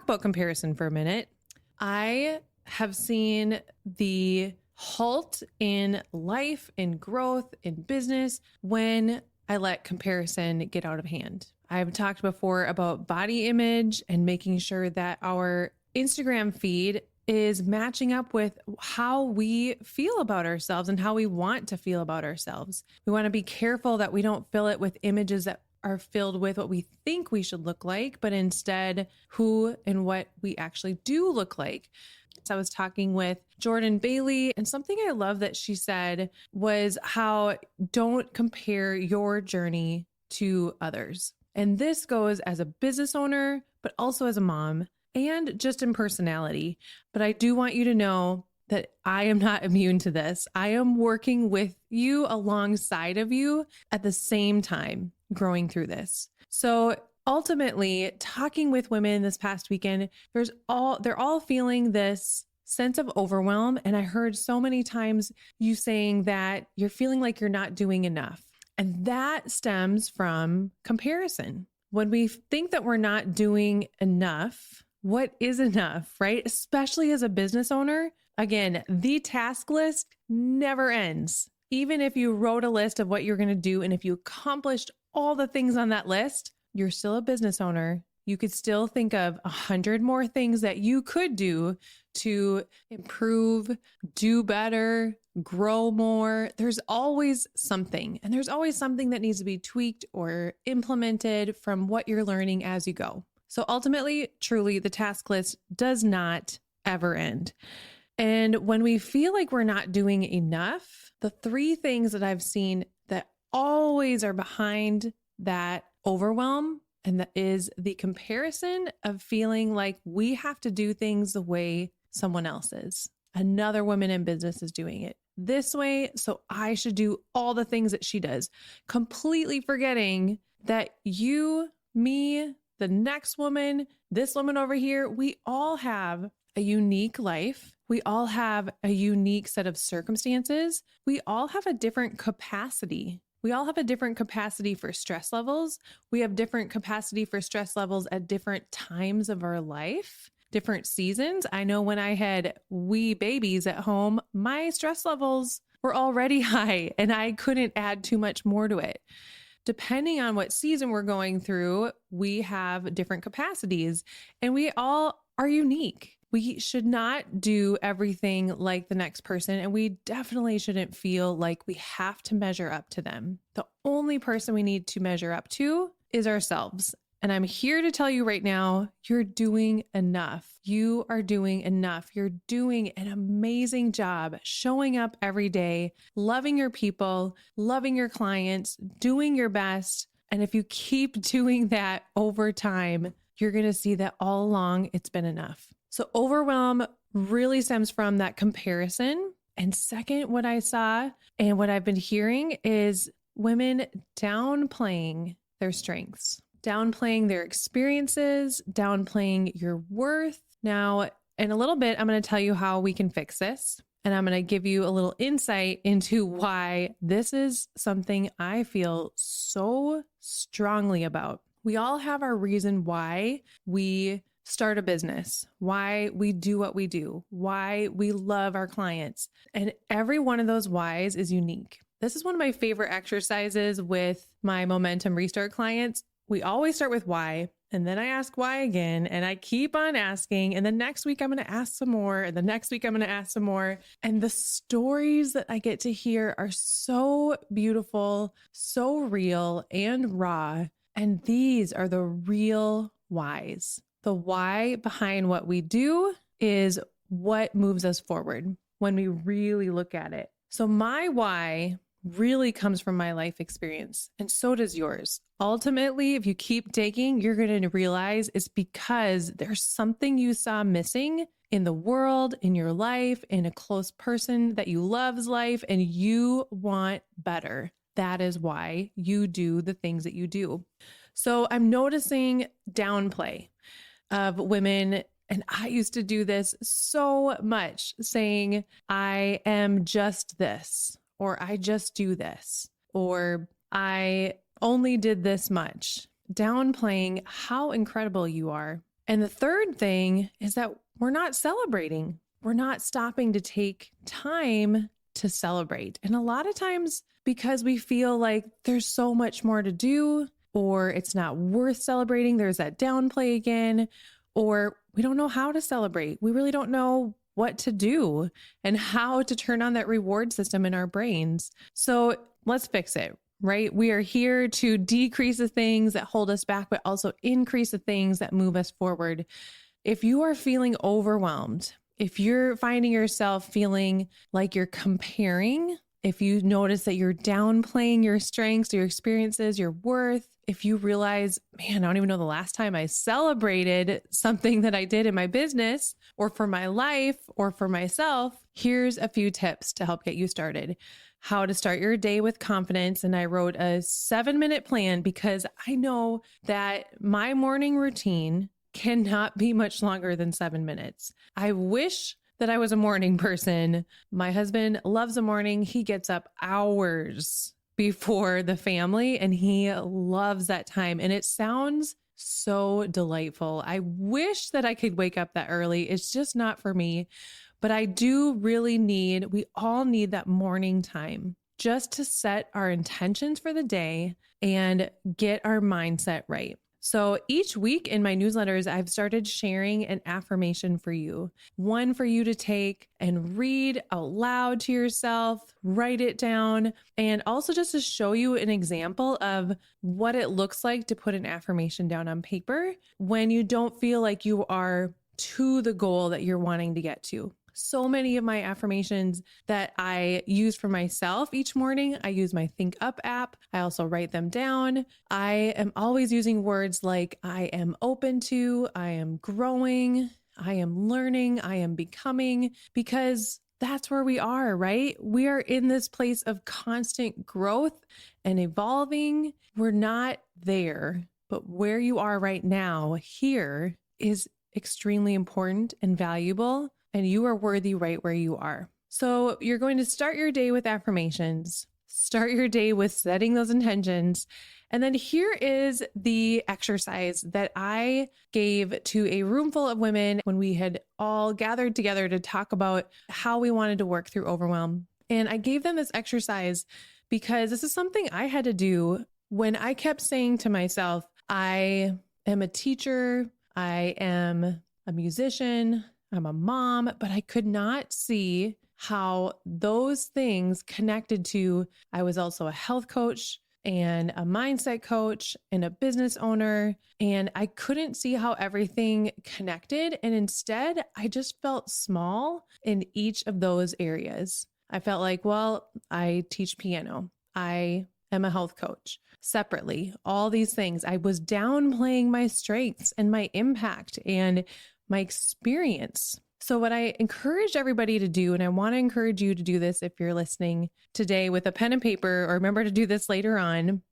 about comparison for a minute. I have seen the halt in life, in growth, in business when I let comparison get out of hand. I've talked before about body image and making sure that our Instagram feed is matching up with how we feel about ourselves and how we want to feel about ourselves. We want to be careful that we don't fill it with images that are filled with what we think we should look like, but instead who and what we actually do look like. So I was talking with Jordan Bailey, and something I love that she said was how don't compare your journey to others. And this goes as a business owner, but also as a mom and just in personality. But I do want you to know that I am not immune to this. I am working with you alongside of you at the same time, growing through this. So ultimately, talking with women this past weekend, they're all feeling this sense of overwhelm. And I heard so many times you saying that you're feeling like you're not doing enough. And that stems from comparison. When we think that we're not doing enough, what is enough, right? Especially as a business owner. Again, the task list never ends. Even if you wrote a list of what you're going to do, and if you accomplished all the things on that list, you're still a business owner. You could still think of 100 more things that you could do to improve, do better, grow more. There's always something, and there's always something that needs to be tweaked or implemented from what you're learning as you go. So ultimately, truly, the task list does not ever end. And when we feel like we're not doing enough, the three things that I've seen that always are behind that overwhelm, and that is the comparison of feeling like we have to do things the way someone else is. Another woman in business is doing it this way, so I should do all the things that she does, completely forgetting that you, me, the next woman, this woman over here, we all have a unique life. We all have a unique set of circumstances. We all have a different capacity. We all have a different capacity for stress levels. We have different capacity for stress levels at different times of our life, different seasons. I know when I had wee babies at home, my stress levels were already high and I couldn't add too much more to it. Depending on what season we're going through, we have different capacities and we all are unique. We should not do everything like the next person, and we definitely shouldn't feel like we have to measure up to them. The only person we need to measure up to is ourselves. And I'm here to tell you right now, you're doing enough. You are doing enough. You're doing an amazing job showing up every day, loving your people, loving your clients, doing your best. And if you keep doing that over time, you're going to see that all along it's been enough. So overwhelm really stems from that comparison. And second, what I saw and what I've been hearing is women downplaying their strengths, downplaying their experiences, downplaying your worth. Now, in a little bit, I'm going to tell you how we can fix this. And I'm going to give you a little insight into why this is something I feel so strongly about. We all have our reason why we start a business, why we do what we do, why we love our clients. And every one of those whys is unique. This is one of my favorite exercises with my Momentum Restart clients. We always start with why, and then I ask why again, and I keep on asking. And the next week I'm going to ask some more, and the next week I'm going to ask some more. And the stories that I get to hear are so beautiful, so real and raw. And these are the real whys. The why behind what we do is what moves us forward when we really look at it. So my why really comes from my life experience, and so does yours. Ultimately, if you keep digging, you're going to realize it's because there's something you saw missing in the world, in your life, in a close person that you love's life, and you want better. That is why you do the things that you do. So I'm noticing downplay of women, and I used to do this so much, saying, I am just this, or I just do this, or I only did this much, downplaying how incredible you are. And the third thing is that we're not celebrating. We're not stopping to take time to celebrate. And a lot of times, because we feel like there's so much more to do, or it's not worth celebrating, there's that downplay again, or we don't know how to celebrate. We really don't know what to do and how to turn on that reward system in our brains. So let's fix it, right? We are here to decrease the things that hold us back, but also increase the things that move us forward. If you are feeling overwhelmed, if you're finding yourself feeling like you're comparing, if you notice that you're downplaying your strengths, your experiences, your worth, if you realize, man, I don't even know the last time I celebrated something that I did in my business or for my life or for myself, here's a few tips to help get you started. How to start your day with confidence. And I wrote a 7-minute plan because I know that my morning routine cannot be much longer than 7 minutes. I wish that I was a morning person. My husband loves the morning. He gets up hours before the family and he loves that time. And it sounds so delightful. I wish that I could wake up that early. It's just not for me. But I do really we all need that morning time just to set our intentions for the day and get our mindset right. So each week in my newsletters, I've started sharing an affirmation for you, one for you to take and read out loud to yourself, write it down, and also just to show you an example of what it looks like to put an affirmation down on paper when you don't feel like you are to the goal that you're wanting to get to. So many of my affirmations that I use for myself each morning, I use my Think Up app. I also write them down. I am always using words like I am open to, I am growing, I am learning, I am becoming, because that's where we are, right? We are in this place of constant growth and evolving. We're not there, but where you are right now, here, is extremely important and valuable. And you are worthy right where you are. So you're going to start your day with affirmations, start your day with setting those intentions. And then here is the exercise that I gave to a room full of women when we had all gathered together to talk about how we wanted to work through overwhelm. And I gave them this exercise because this is something I had to do when I kept saying to myself, I am a teacher, I am a musician, I'm a mom, but I could not see how those things connected to, I was also a health coach and a mindset coach and a business owner. And I couldn't see how everything connected. And instead, I just felt small in each of those areas. I felt like, well, I teach piano. I am a health coach. Separately, all these things. I was downplaying my strengths and my impact and my experience. So what I encourage everybody to do, and I want to encourage you to do this if you're listening today with a pen and paper, or remember to do this later on,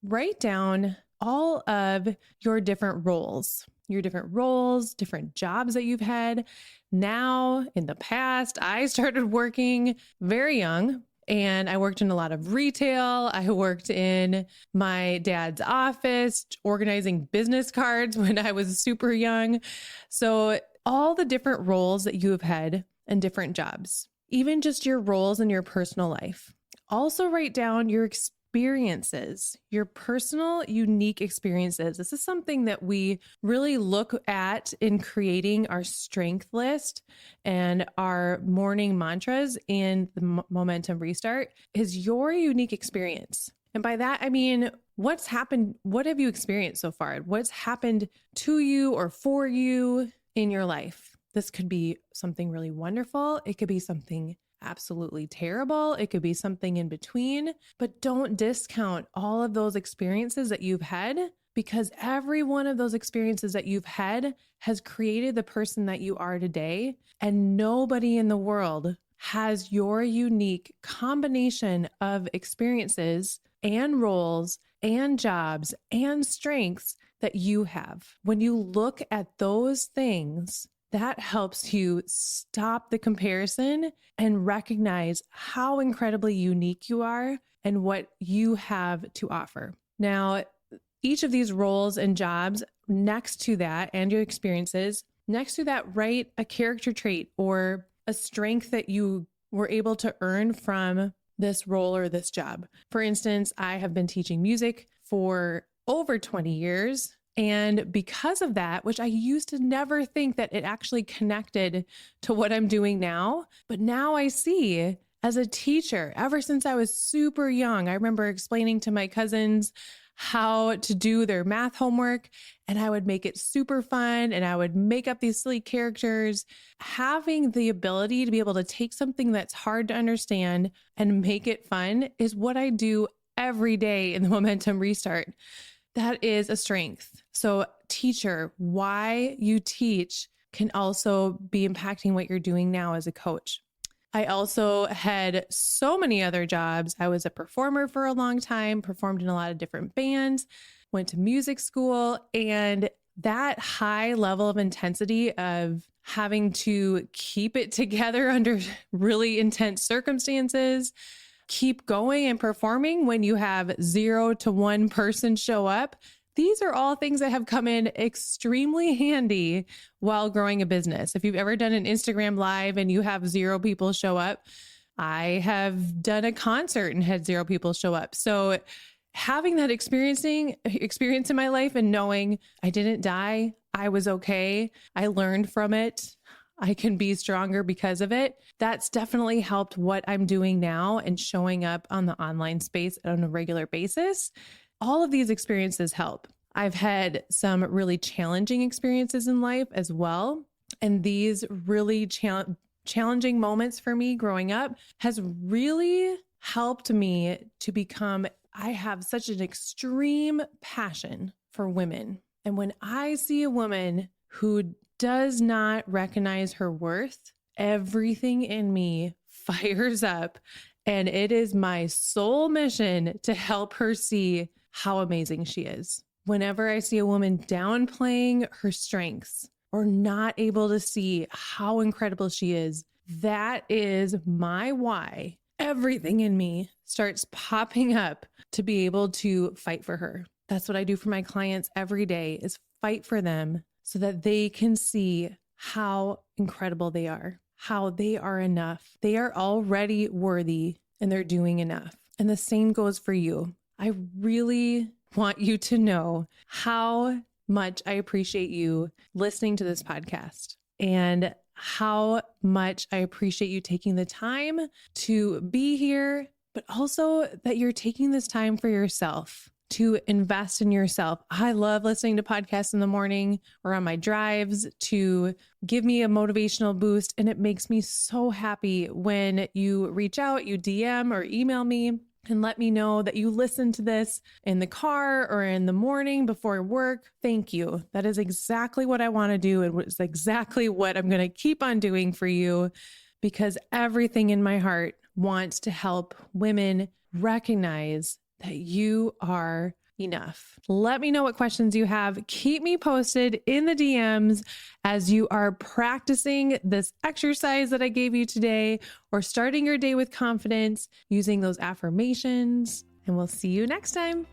write down all of your different roles, different jobs that you've had. Now, in the past, I started working very young. And I worked in a lot of retail. I worked in my dad's office, organizing business cards when I was super young. So all the different roles that you have had and different jobs, even just your roles in your personal life. Also write down your experiences, your personal, unique experiences. This is something that we really look at in creating our strength list and our morning mantras in the Momentum Restart is your unique experience. And by that, I mean, what's happened? What have you experienced so far? What's happened to you or for you in your life? This could be something really wonderful. It could be something absolutely terrible. It could be something in between, but don't discount all of those experiences that you've had, because every one of those experiences that you've had has created the person that you are today. And nobody in the world has your unique combination of experiences and roles and jobs and strengths that you have. When you look at those things, that helps you stop the comparison and recognize how incredibly unique you are and what you have to offer. Now, each of these roles and jobs next to that and your experiences, next to that, write a character trait or a strength that you were able to earn from this role or this job. For instance, I have been teaching music for over 20 years. And because of that, which I used to never think that it actually connected to what I'm doing now, but now I see as a teacher, ever since I was super young, I remember explaining to my cousins how to do their math homework, and I would make it super fun and I would make up these silly characters. Having the ability to be able to take something that's hard to understand and make it fun is what I do every day in the Momentum Restart. That is a strength. So teacher, why you teach can also be impacting what you're doing now as a coach. I also had so many other jobs. I was a performer for a long time, performed in a lot of different bands, went to music school, and that high level of intensity of having to keep it together under really intense circumstances, keep going and performing when you have 0 to 1 person show up. These are all things that have come in extremely handy while growing a business. If you've ever done an Instagram live and you have 0 people show up, I have done a concert and had 0 people show up. So having that experience in my life and knowing I didn't die, I was okay, I learned from it, I can be stronger because of it. That's definitely helped what I'm doing now and showing up on the online space on a regular basis. All of these experiences help. I've had some really challenging experiences in life as well. And these really challenging moments for me growing up has really helped me to become, I have such an extreme passion for women. And when I see a woman who does not recognize her worth, everything in me fires up. And it is my sole mission to help her see how amazing she is. Whenever I see a woman downplaying her strengths or not able to see how incredible she is, that is my why. Everything in me starts popping up to be able to fight for her. That's what I do for my clients every day, is fight for them so that they can see how incredible they are, how they are enough. They are already worthy and they're doing enough. And the same goes for you. I really want you to know how much I appreciate you listening to this podcast and how much I appreciate you taking the time to be here, but also that you're taking this time for yourself to invest in yourself. I love listening to podcasts in the morning or on my drives to give me a motivational boost. And it makes me so happy when you reach out, you DM or email me and let me know that you listen to this in the car or in the morning before work. Thank you. That is exactly what I want to do. And it's exactly what I'm going to keep on doing for you, because everything in my heart wants to help women recognize that you are enough. Let me know what questions you have. Keep me posted in the DMs as you are practicing this exercise that I gave you today or starting your day with confidence using those affirmations. And we'll see you next time.